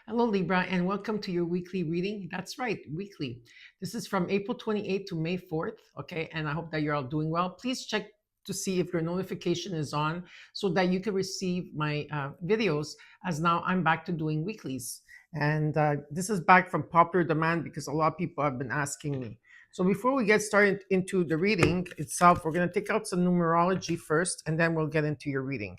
Hello, Libra, and welcome to your weekly reading. That's right, weekly. This is from April 28th to May 4th. Okay, and I hope that you're all doing well. Please check to see if your notification is on so that you can receive my videos, as now I'm back to doing weeklies. And this is back from popular demand because a lot of people have been asking me. So before we get started into the reading itself, we're going to take out some numerology first, and then we'll get into your reading.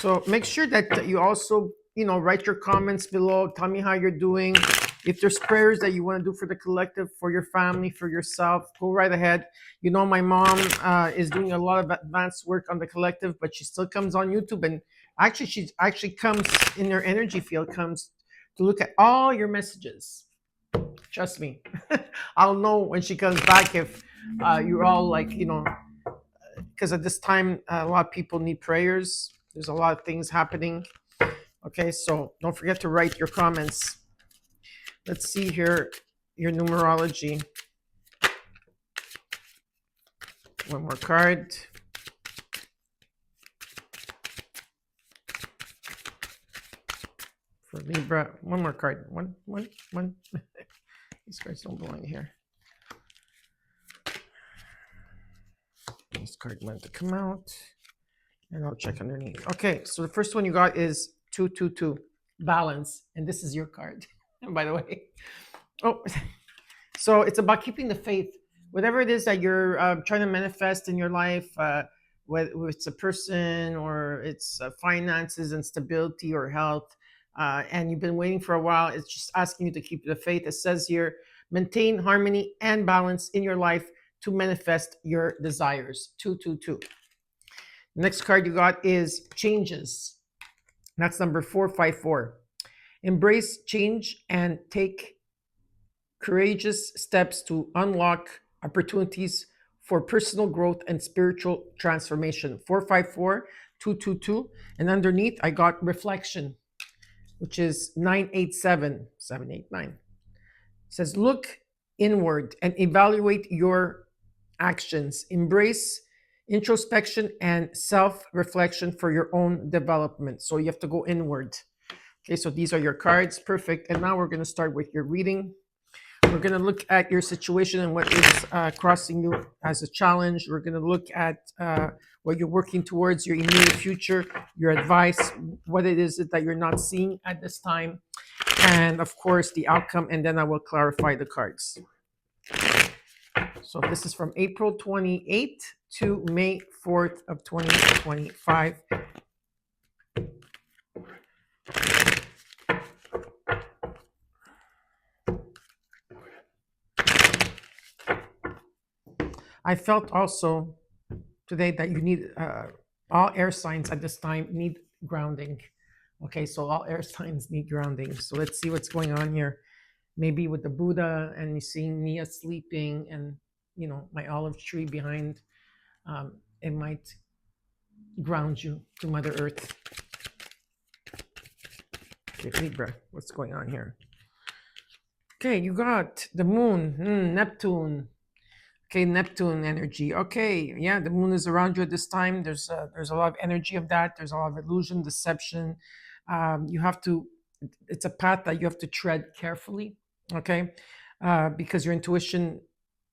So make sure that you also, write your comments below. Tell me how you're doing. If there's prayers that you want to do for the collective, for your family, for yourself, go right ahead. My mom is doing a lot of advanced work on the collective, but she still comes on YouTube, and actually, she actually comes in her energy field, comes to look at all your messages. Trust me, I'll know when she comes back if you're all like, because at this time, a lot of people need prayers. There's a lot of things happening. Okay, so don't forget to write your comments. Let's see here your numerology. One more card. For Libra, one more card. One. These cards don't belong here. This card meant to come out. And I'll check underneath. Okay, so the first one you got is 222, balance. And this is your card, by the way. Oh, so it's about keeping the faith. Whatever it is that you're trying to manifest in your life, whether it's a person or it's finances and stability or health, and you've been waiting for a while, it's just asking you to keep the faith. It says here, maintain harmony and balance in your life to manifest your desires. 222. Next card you got is changes. That's number 454. Embrace change and take courageous steps to unlock opportunities for personal growth and spiritual transformation. 454, 222. And underneath, I got reflection, which is 987, 789. It says, look inward and evaluate your actions. Embrace introspection and self-reflection for your own development. So you have to go inward. Okay, so these are your cards. Perfect. And now we're going to start with your reading. We're going to look at your situation and what is crossing you as a challenge. We're going to look at what you're working towards, your immediate future, your advice, what it is that you're not seeing at this time, and of course the outcome. And then I will clarify the cards. So this is from April 28th to May 4th of 2025. I felt also today that you need, all air signs at this time need grounding. Okay, so all air signs need grounding. So let's see what's going on here. Maybe with the Buddha and you seeing Mia sleeping and, my olive tree behind, it might ground you to Mother Earth. Okay, Libra, what's going on here? Okay, you got the moon, Neptune. Okay, Neptune energy. Okay, yeah, the moon is around you at this time. There's a lot of energy of that. There's a lot of illusion, deception. You have to. It's a path that you have to tread carefully. Okay, because your intuition,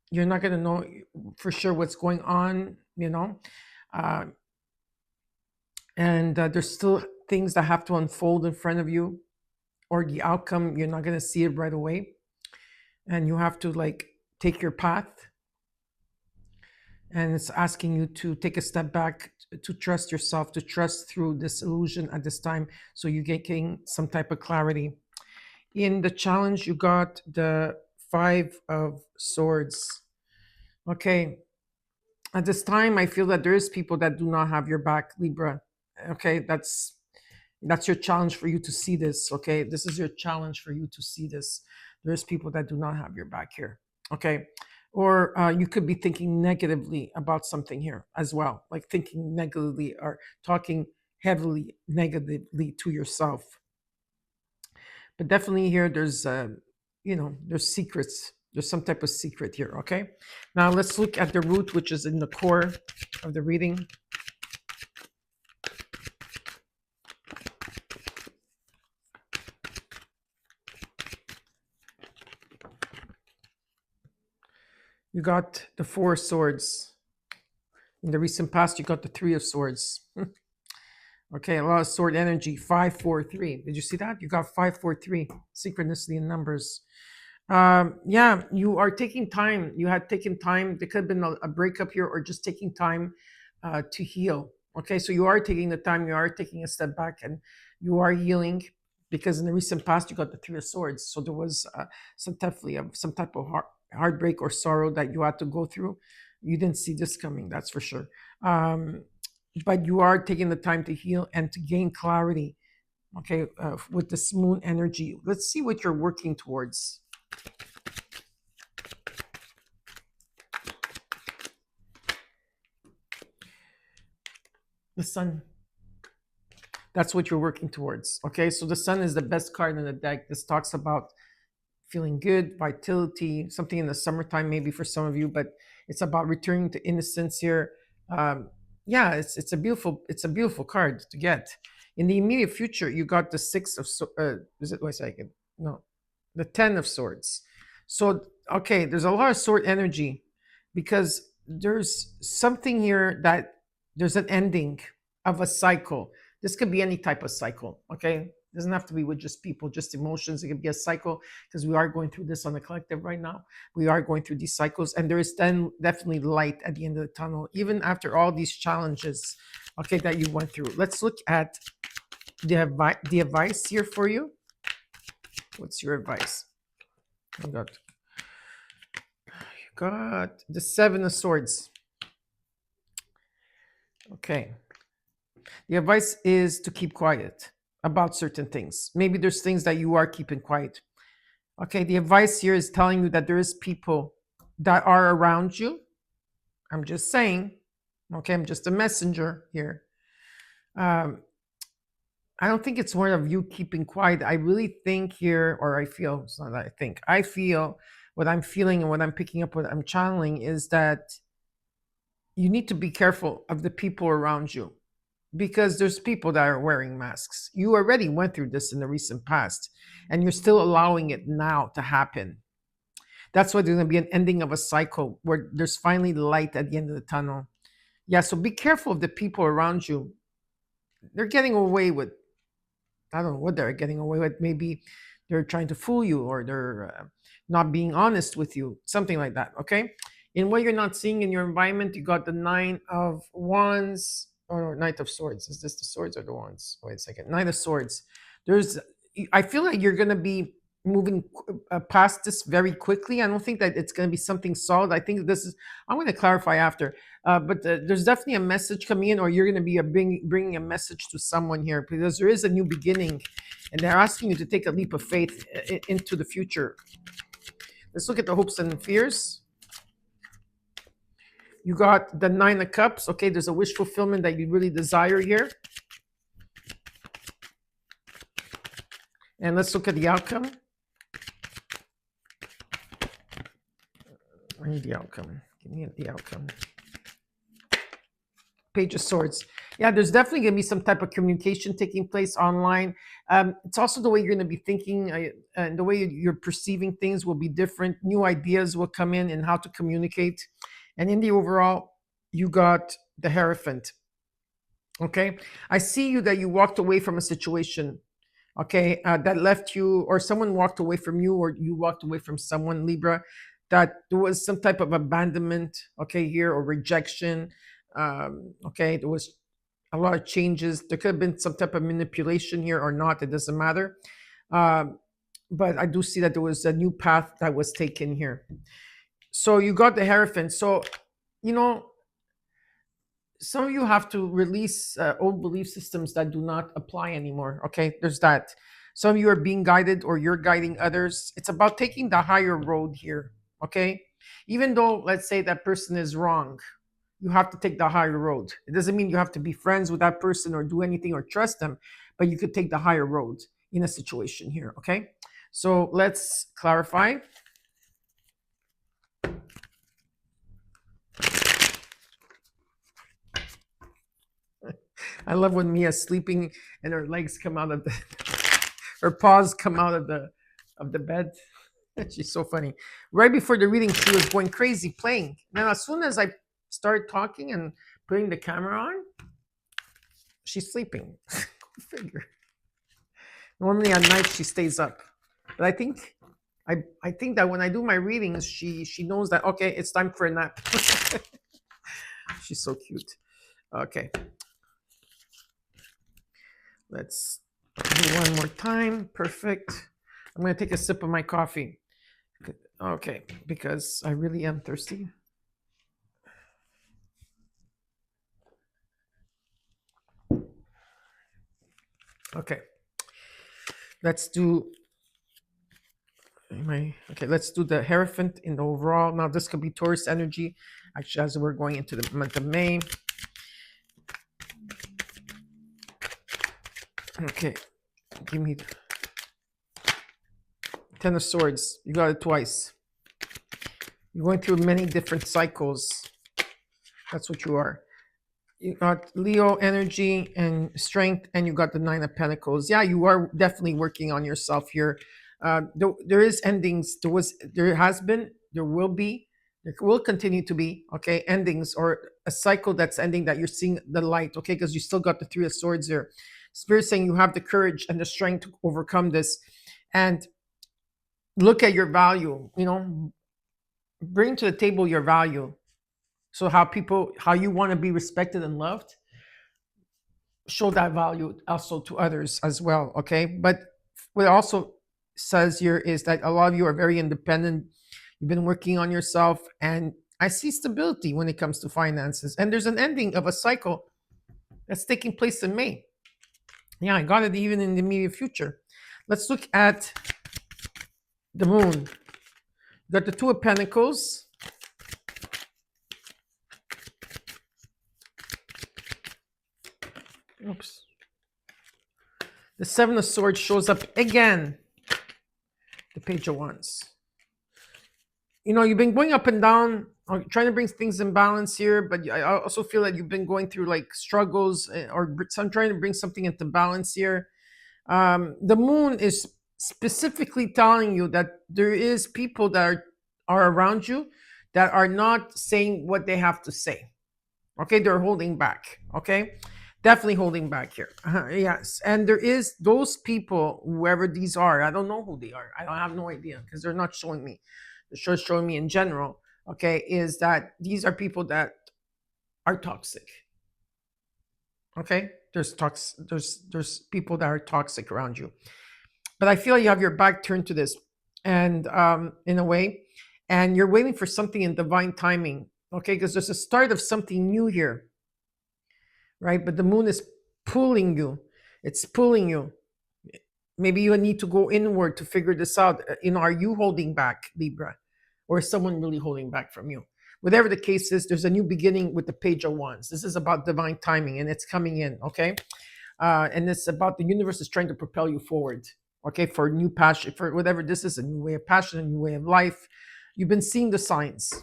you're not going to know for sure what's going on. And there's still things that have to unfold in front of you, or the outcome you're not going to see it right away, and you have to take your path. And it's asking you to take a step back, to trust yourself, to trust through this illusion at this time, so you gain some type of clarity. In the challenge, you got the 5 of Swords. Okay, at this time, I feel that there is people that do not have your back, Libra. Okay, that's your challenge for you to see this. Okay, this is your challenge for you to see this. There's people that do not have your back here. Okay. Or you could be thinking negatively about something here as well, like thinking negatively or talking heavily negatively to yourself. But definitely here, there's there's secrets. There's some type of secret here. Okay. Now let's look at the root, which is in the core of the reading. You got the Four of Swords. In the recent past, you got the Three of Swords. Okay, a lot of sword energy. 543. Did you see that? You got 543. Synchronicity in numbers. Yeah, you are taking time. You had taken time. There could have been a breakup here, or just taking time to heal. Okay, so you are taking the time. You are taking a step back, and you are healing, because in the recent past you got the Three of Swords. So there was some type of heartbreak or sorrow that you had to go through. You didn't see this coming, that's for sure. But you are taking the time to heal and to gain clarity. Okay, with this moon energy, let's see what you're working towards. The Sun. That's what you're working towards. Okay, so the Sun is the best card in the deck. This talks about feeling good, vitality, something in the summertime maybe for some of you, but it's about returning to innocence here. Yeah, it's a beautiful card to get. In the immediate future, you got the Six of is it? Wait a second. No, the Ten of Swords. So okay, there's a lot of sword energy, because there's something here that there's an ending of a cycle. This could be any type of cycle. Okay, it doesn't have to be with just people, just emotions. It could be a cycle, because we are going through this on the collective right now. We are going through these cycles, and there is then definitely light at the end of the tunnel, even after all these challenges, okay, that you went through. Let's look at the advice here for you. What's your advice? You got the Seven of Swords. Okay. The advice is to keep quiet about certain things. Maybe there's things that you are keeping quiet. Okay, the advice here is telling you that there is people that are around you. I'm just saying. Okay, I'm just a messenger here. I don't think it's one of you keeping quiet. I really think here, or I feel, it's not that I think, I feel what I'm feeling and what I'm picking up, what I'm channeling is that you need to be careful of the people around you, because there's people that are wearing masks. You already went through this in the recent past, and you're still allowing it now to happen. That's why there's going to be an ending of a cycle where there's finally light at the end of the tunnel. Yeah, so be careful of the people around you. They're getting away with, I don't know what they're getting away with. Maybe they're trying to fool you, or they're not being honest with you, something like that. Okay. In what you're not seeing in your environment, you got the Nine of Wands, or Knight of Swords. Is this the swords or the wands? Wait a second. Knight of Swords. I feel like you're going to be moving past this very quickly. I don't think that it's going to be something solid. I think this is, I'm going to clarify after. But there's definitely a message coming in, or you're going to be bringing a message to someone here, because there is a new beginning, and they're asking you to take a leap of faith into the future. Let's look at the hopes and fears. You got the Nine of Cups. Okay, there's a wish fulfillment that you really desire here. And let's look at the outcome. I need the outcome. Give me the outcome. Page of Swords. Yeah, there's definitely going to be some type of communication taking place online. It's also the way you're going to be thinking, and the way you're perceiving things will be different. New ideas will come in and how to communicate. And in the overall, you got the Hierophant. Okay, I see you that you walked away from a situation. Okay, that left you, or someone walked away from you, or you walked away from someone, Libra, that there was some type of abandonment, okay, here, or rejection. Okay, there was a lot of changes. There could have been some type of manipulation here or not, it doesn't matter. But I do see that there was a new path that was taken here. So you got the Hierophant. So, you know, some of you have to release old belief systems that do not apply anymore. Okay, there's that. Some of you are being guided, or you're guiding others. It's about taking the higher road here. Okay, even though, let's say, that person is wrong, you have to take the higher road. It doesn't mean you have to be friends with that person or do anything or trust them, but you could take the higher road in a situation here. Okay, so let's clarify. I love when Mia's sleeping and her legs come out of the, her paws come out of the bed. She's so funny. Right before the reading, she was going crazy playing. Now, as soon as I start talking and putting the camera on, she's sleeping. Go figure. Normally at night she stays up, but I think that when I do my readings, she knows that okay, it's time for a nap. She's so cute. Okay, let's do one more time. Perfect. I'm gonna take a sip of my coffee. Okay, because I really am thirsty. Okay, let's do let's do the Hierophant in the overall. Now this could be Taurus energy, actually, as we're going into the month of May. Okay, give me 10 of Swords. You got it twice. You're going through many different cycles. That's what you are. You got Leo energy and strength, and you got the 9 of Pentacles. Yeah, you are definitely working on yourself here. There is endings. There has been, there will continue to be, okay, endings or a cycle that's ending that you're seeing the light, okay, because you still got the 3 of Swords here. Spirit saying you have the courage and the strength to overcome this, and look at your value. Bring to the table your value. So how you want to be respected and loved, show that value also to others as well, okay? But what it also says here is that a lot of you are very independent. You've been working on yourself, and I see stability when it comes to finances. And there's an ending of a cycle that's taking place in May. Yeah, I got it even in the immediate future. Let's look at the moon. You got the 2 of Pentacles. Oops. The 7 of Swords shows up again. The Page of Wands. You've been going up and down, trying to bring things in balance here, but I also feel that you've been going through like struggles or some trying to bring something into balance here. The moon is specifically telling you that there is people that are around you that are not saying what they have to say. Okay, they're holding back. Okay, definitely holding back here. Yes, and there is those people, whoever these are. I don't know who they are. I don't have no idea because they're not showing me. They're just showing me in general. Okay, is that these are people that are toxic. Okay, there's people that are toxic around you. But I feel you have your back turned to this, and in a way, and you're waiting for something in divine timing. Okay, because there's a start of something new here, right? But the moon is pulling you. It's pulling you. Maybe you need to go inward to figure this out. Are you holding back, Libra, or is someone really holding back from you? Whatever the case is, there's a new beginning with the Page of Wands. This is about divine timing, and it's coming in. Okay, and it's about the universe is trying to propel you forward. Okay, for new passion, for whatever this is, a new way of passion, a new way of life. You've been seeing the signs.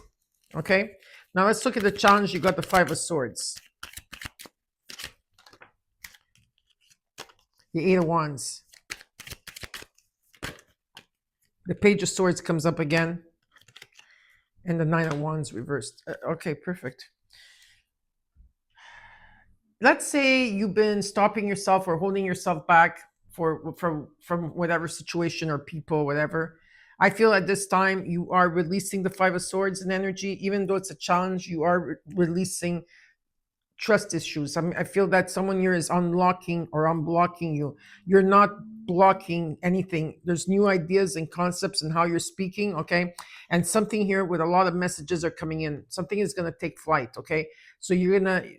Okay, now let's look at the challenge. You got the 5 of Swords, the 8 of Wands, the Page of Swords comes up again, and the 9 of Wands reversed. Okay, perfect. Let's say you've been stopping yourself or holding yourself back from whatever situation or people, whatever. I feel at this time you are releasing the 5 of Swords and energy. Even though it's a challenge, you are releasing trust issues. I feel that someone here is unlocking or unblocking you. You're not blocking anything. There's new ideas and concepts and how you're speaking, okay? And something here with a lot of messages are coming in. Something is going to take flight, okay? So a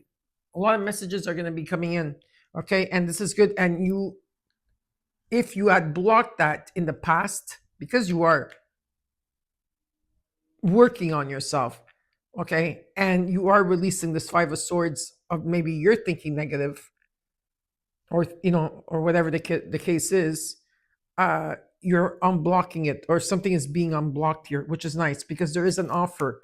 lot of messages are going to be coming in, okay? And this is good. And if you had blocked that in the past, because you are working on yourself, okay, and you are releasing this 5 of Swords of maybe you're thinking negative, or or whatever the case is, you're unblocking it, or something is being unblocked here, which is nice because there is an offer,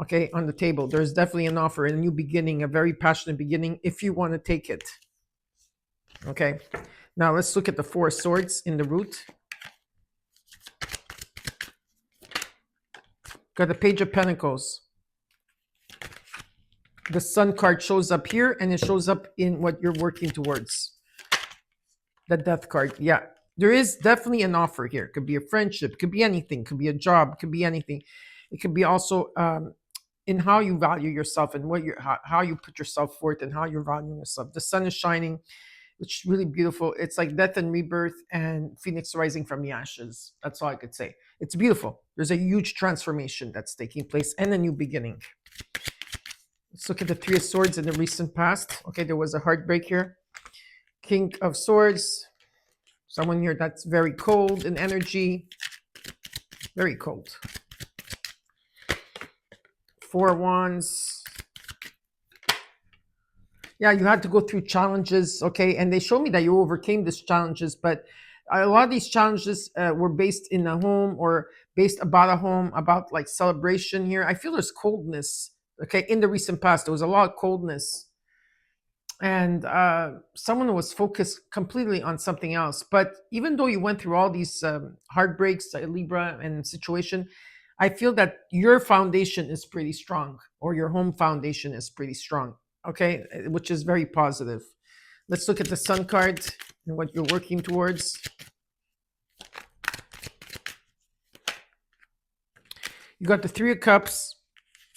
okay, on the table. There's definitely an offer, a new beginning, a very passionate beginning, if you want to take it. Okay, now let's look at the 4 of Swords in the root. Got the Page of Pentacles. The Sun card shows up here, and it shows up in what you're working towards. The Death card. Yeah. There is definitely an offer here. It could be a friendship, could be anything, could be a job, could be anything. It could be also in how you value yourself and what how you put yourself forth and how you're valuing yourself. The sun is shining. It's really beautiful. It's like death and rebirth and phoenix rising from the ashes. That's all I could say. It's beautiful. There's a huge transformation that's taking place and a new beginning. Let's look at the Three of Swords in the recent past. Okay, there was a heartbreak here. King of Swords. Someone here that's very cold in energy. Very cold. Four of Wands. Yeah, you had to go through challenges, okay? And they show me that you overcame these challenges, but a lot of these challenges were based in a home or based about a home, about like celebration here. I feel there's coldness, okay? In the recent past, there was a lot of coldness. And someone was focused completely on something else. But even though you went through all these heartbreaks, Libra, and situation, I feel that your foundation is pretty strong, or your home foundation is pretty strong, okay? Which is very positive. Let's look at the Sun card and what you're working towards. You got the Three of Cups.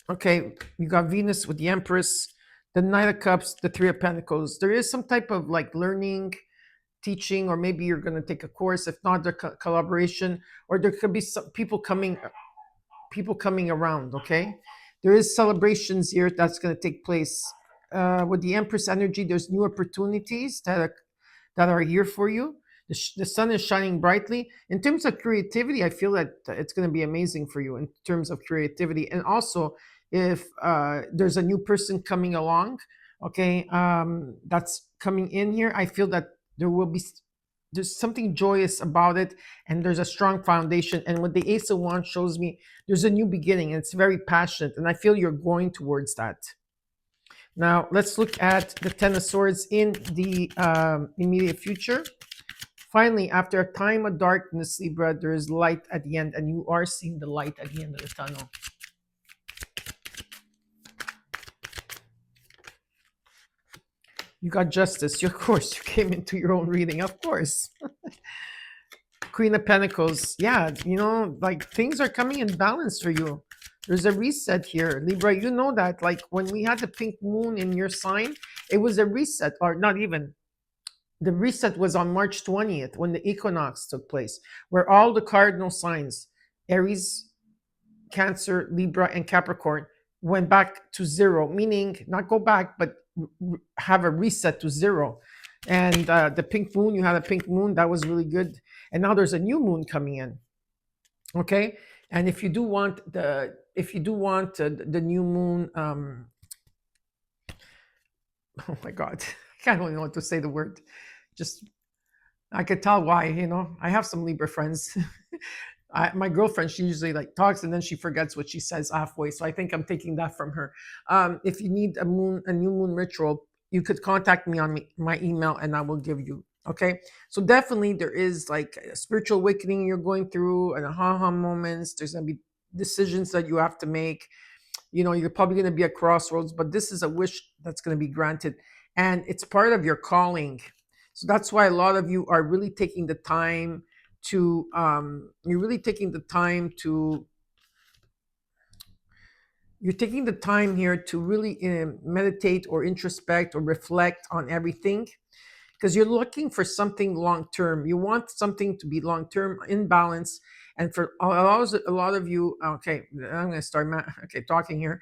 Okay, you got Venus with the Empress. The Knight of Cups, the Three of Pentacles. There is some type of like learning, teaching, or maybe you're going to take a course. If not, the collaboration, or there could be some people coming around. Okay, there is celebrations here that's going to take place with the Empress energy. There's new opportunities that are here for you. The sun is shining brightly. In terms of creativity, I feel that it's going to be amazing for you in terms of creativity, and also if there's a new person coming along, okay, that's coming in here, I feel that there's something joyous about it, and there's a strong foundation. And what the Ace of Wands shows me, there's a new beginning, and it's very passionate, and I feel you're going towards that. Now let's look at the Ten of Swords in the immediate future. Finally, after a time of darkness, Libra, there is light at the end, and you are seeing the light at the end of the tunnel. You got Justice. Of course, you came into your own reading. Of course. Queen of Pentacles. Yeah, you know, like things are coming in balance for you. There's a reset here. Libra, you know that. Like when we had the pink moon in your sign, it was a reset, or not even. The reset was on March 20th when the equinox took place, where all the cardinal signs, Aries, Cancer, Libra, and Capricorn, went back to zero, meaning not go back, but have a reset to zero. And the pink moon, you had a pink moon, that was really good. And now there's a new moon coming in. Okay, and if you do want the new moon, oh my God, I don't know what to say the word. Just I could tell why. You know, I have some Libra friends. My girlfriend, she usually like talks and then she forgets what she says halfway. So I think I'm taking that from her. If you need a new moon ritual, you could contact me on my email and I will give you. Okay. So definitely there is like a spiritual awakening you're going through and aha moments. There's going to be decisions that you have to make. You know, you're probably going to be at crossroads, but this is a wish that's going to be granted. And it's part of your calling. So that's why a lot of you are really taking the time to you're taking the time here to really meditate or introspect or reflect on everything, because you're looking for something long term. You want something to be long term, in balance. And for a lot of you, okay, I'm going to start talking here,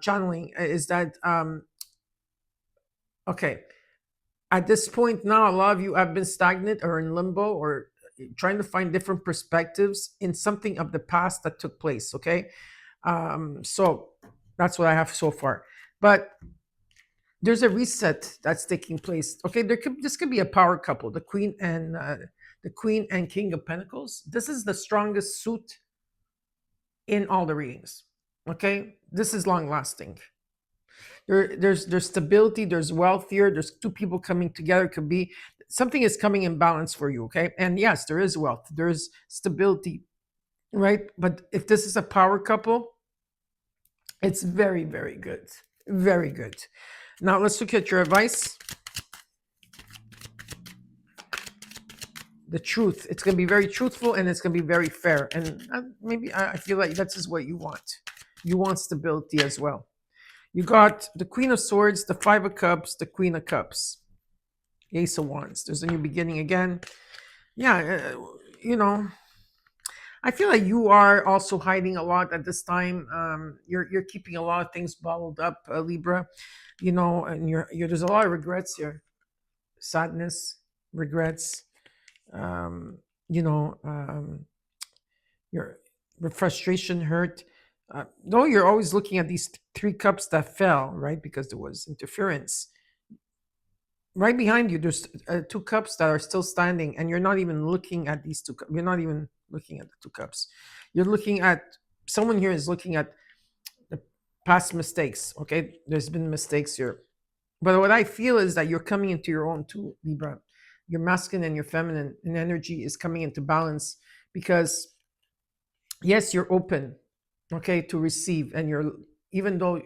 channeling is that okay, at this point now, a lot of you have been stagnant or in limbo or trying to find different perspectives in something of the past that took place. Okay, so that's what I have so far. But there's a reset that's taking place. Okay, this could be a power couple, the Queen and King of Pentacles. This is the strongest suit in all the readings. Okay, this is long lasting. There's stability, there's wealth here, there's two people coming together. Could be something is coming in balance for you. Okay, and yes, there is wealth, there is stability, right? But if this is a power couple, it's very, very good. Very good. Now let's look at your advice. The truth. It's going to be very truthful and it's going to be very fair. And maybe I feel like that's just what you want. You want stability as well. You got the Queen of Swords, the Five of Cups, the Queen of Cups, the Ace of Wands. There's a new beginning again. Yeah, you know, I feel like you are also hiding a lot at this time. You're keeping a lot of things bottled up, Libra. You know, and there's a lot of regrets here, sadness, regrets. Um, you know, your frustration, hurt. Though you're always looking at these three cups that fell, right? Because there was interference. Right behind you, there's two cups that are still standing, and you're not even looking at these two. You're not even looking at the two cups. You're looking at someone here is looking at the past mistakes. Okay, there's been mistakes here, but what I feel is that you're coming into your own too, Libra. Your masculine and your feminine and energy is coming into balance because yes, you're open, okay, to receive, and you're even though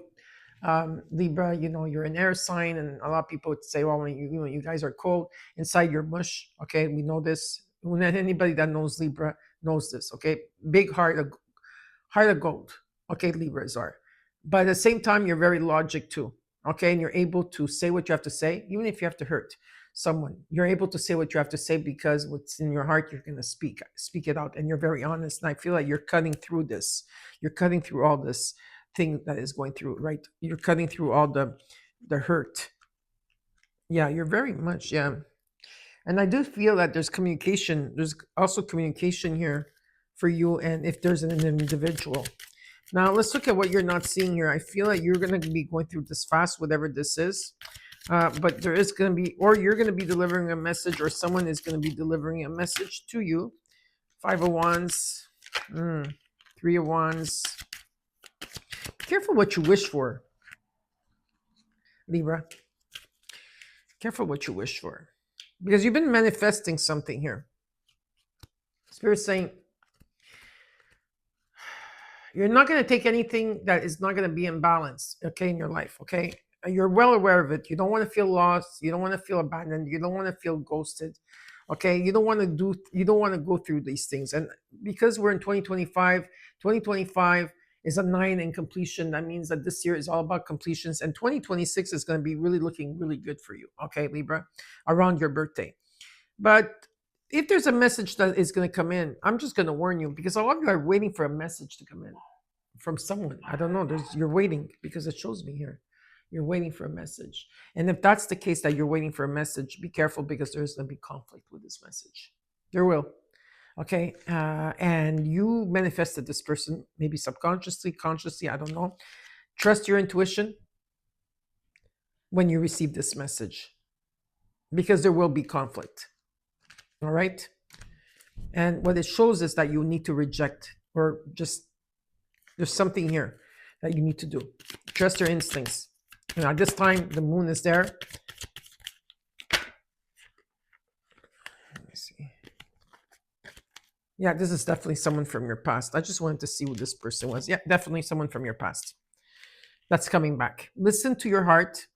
Libra, you know, you're an air sign, and a lot of people would say, well, when you guys are cold inside your mush, okay, we know this. When anybody that knows Libra knows this, okay, big heart of gold, okay, Libras are, but at the same time, you're very logic too, okay, and you're able to say what you have to say, even if you have to hurt someone. You're able to say what you have to say because what's in your heart, you're going to speak it out, and you're very honest. And I feel like you're cutting through this. You're cutting through all this thing that is going through, right? You're cutting through all the hurt. Yeah, you're very much, yeah. And I do feel that there's communication. There's also communication here for you, and if there's an individual. Now let's look at what you're not seeing here. I feel like you're going to be going through this fast, whatever this is. But there is going to be, or you're going to be delivering a message, or someone is going to be delivering a message to you. Five of Wands, Three of Wands. Be careful what you wish for, Libra. Careful what you wish for, because you've been manifesting something here. Spirit's saying you're not going to take anything that is not going to be in balance, okay, in your life, okay? You're well aware of it. You don't want to feel lost. You don't want to feel abandoned. You don't want to feel ghosted, okay? You don't want to go through these things. And because we're in 2025 is a 9 in completion. That means that this year is all about completions, and 2026 is going to be really looking really good for you, okay, Libra, around your birthday. But if there's a message that is going to come in, I'm just going to warn you, because a lot of you are waiting for a message to come in from someone. I don't know. You're waiting, because it shows me here. You're waiting for a message. And if that's the case, that you're waiting for a message, be careful, because there's going to be conflict with this message. There will. Okay. And you manifested this person, maybe subconsciously, consciously, I don't know. Trust your intuition when you receive this message, because there will be conflict. All right. And what it shows is that you need to reject, or just there's something here that you need to do. Trust your instincts. And at this time, the moon is there. Let me see. Yeah, this is definitely someone from your past. I just wanted to see who this person was. Yeah, definitely someone from your past that's coming back. Listen to your heart.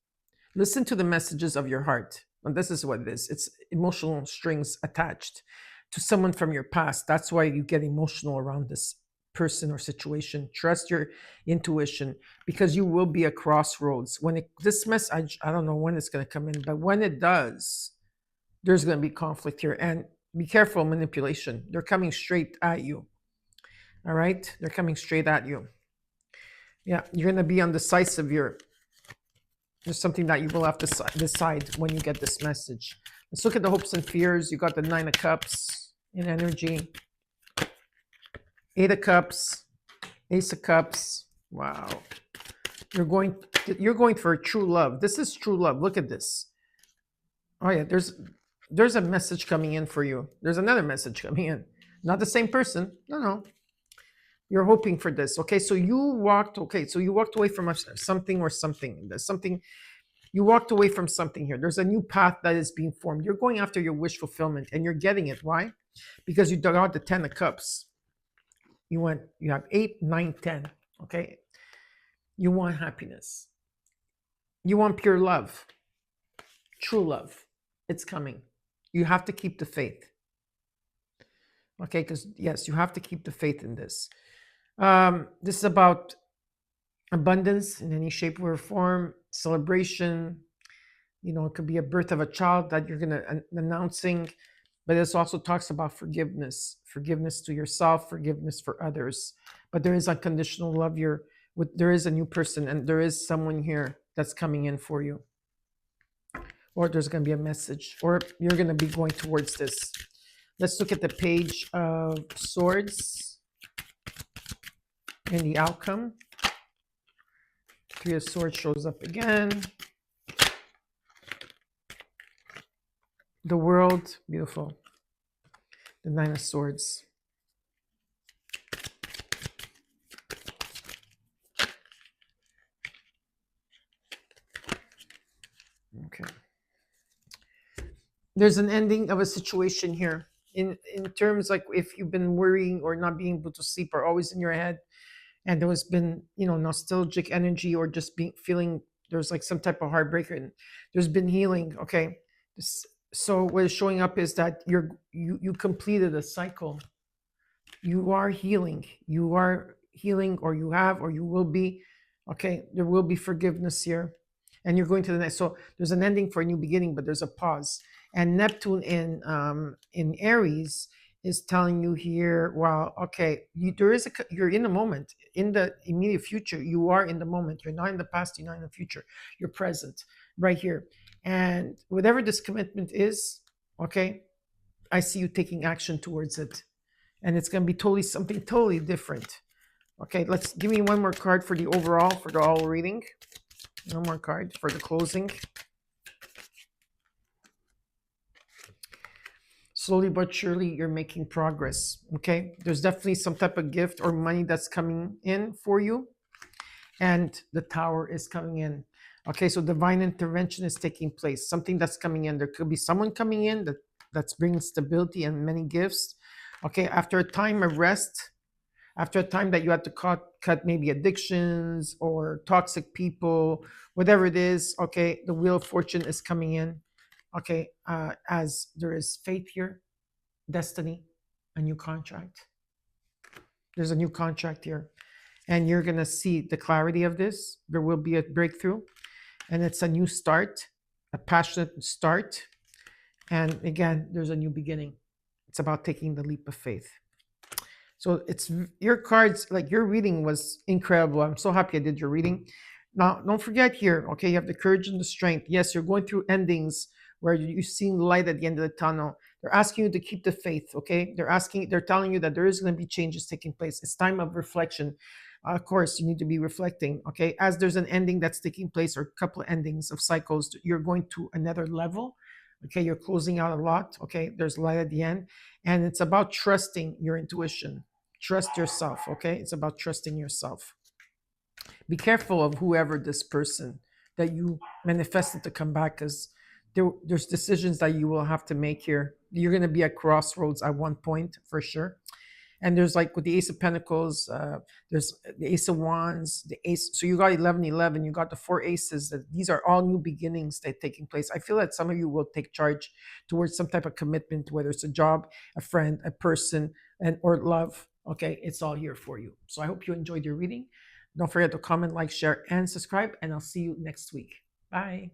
Listen to the messages of your heart. And this is what it is. It's emotional strings attached to someone from your past. That's why you get emotional around this person or situation. Trust your intuition, because you will be at crossroads. When this message, I don't know when it's going to come in, but when it does, there's going to be conflict here. And be careful manipulation. They're coming straight at you. All right? They're coming straight at you. Yeah, you're going to be undecisive here. There's something that you will have to decide when you get this message. Let's look at the hopes and fears. You got the 9 of Cups in energy. 8 of Cups. Ace of Cups. Wow. You're going for a true love. This is true love. Look at this. Oh yeah, there's a message coming in for you. There's another message coming in. Not the same person. No. You're hoping for this. Okay, so you walked away from something or something. There's something. You walked away from something here. There's a new path that is being formed. You're going after your wish fulfillment, and you're getting it. Why? Because you dug out the 10 of Cups. You have 8, 9, 10. Okay. You want happiness. You want pure love, true love. It's coming. You have to keep the faith. Okay, because yes, you have to keep the faith in this. This is about abundance in any shape or form, celebration. It could be a birth of a child that you're gonna announcing, but this also talks about forgiveness to yourself, forgiveness for others. But there is unconditional love. There is a new person, and there is someone here that's coming in for you, or there's gonna be a message, or you're gonna be going towards this. Let's look at the Page of Swords and the outcome. Three of Swords shows up again. The World, beautiful. The Nine of Swords. Okay. There's an ending of a situation here. In terms, like, if you've been worrying or not being able to sleep or always in your head, and there has been nostalgic energy, or just feeling there's like some type of heartbreak, and there's been healing. Okay. So what is showing up is that you completed a cycle. You are healing. Or you have, or you will be. Okay, there will be forgiveness here, and you're going to the next. So there's an ending for a new beginning, but there's a pause. And Neptune in Aries is telling you here, well, okay, you're in the moment, in the immediate future. You are in the moment. You're not in the past. You're not in the future. You're present, right here. And whatever this commitment is, okay, I see you taking action towards it, and it's going to be something totally different. Okay, let's give me one more card for the overall, for the all reading. One more card for the closing. Slowly but surely, you're making progress. Okay, there's definitely some type of gift or money that's coming in for you, and the Tower is coming in. Okay, so divine intervention is taking place. Something that's coming in. There could be someone coming in that's bringing stability and many gifts. Okay, after a time of rest, after a time that you had to cut maybe addictions or toxic people, whatever it is. Okay, the Wheel of Fortune is coming in. Okay, as there is faith here, destiny, a new contract. There's a new contract here, and you're gonna see the clarity of this. There will be a breakthrough, and it's a new start, a passionate start. And again, there's a new beginning. It's about taking the leap of faith. So it's your cards, like your reading was incredible. I'm so happy I did your reading. Now, don't forget here, okay, you have the courage and the strength. Yes, you're going through endings where you're seeing light at the end of the tunnel. They're asking you to keep the faith, okay? They're telling you that there is going to be changes taking place. It's time of reflection. Of course, you need to be reflecting, okay? As there's an ending that's taking place, or a couple of endings of cycles, you're going to another level. Okay, you're closing out a lot. Okay, there's light at the end, and it's about trusting your intuition. Trust yourself. Okay, it's about trusting yourself. Be careful of whoever this person that you manifested to come back, because there's decisions that you will have to make here. You're going to be at crossroads at one point for sure. And there's, like, with the Ace of Pentacles, there's the Ace of Wands, the Ace. So you got 1111, you got the four aces. These are all new beginnings that are taking place. I feel that some of you will take charge towards some type of commitment, whether it's a job, a friend, a person, or love. Okay, it's all here for you. So I hope you enjoyed your reading. Don't forget to comment, like, share, and subscribe, and I'll see you next week. Bye.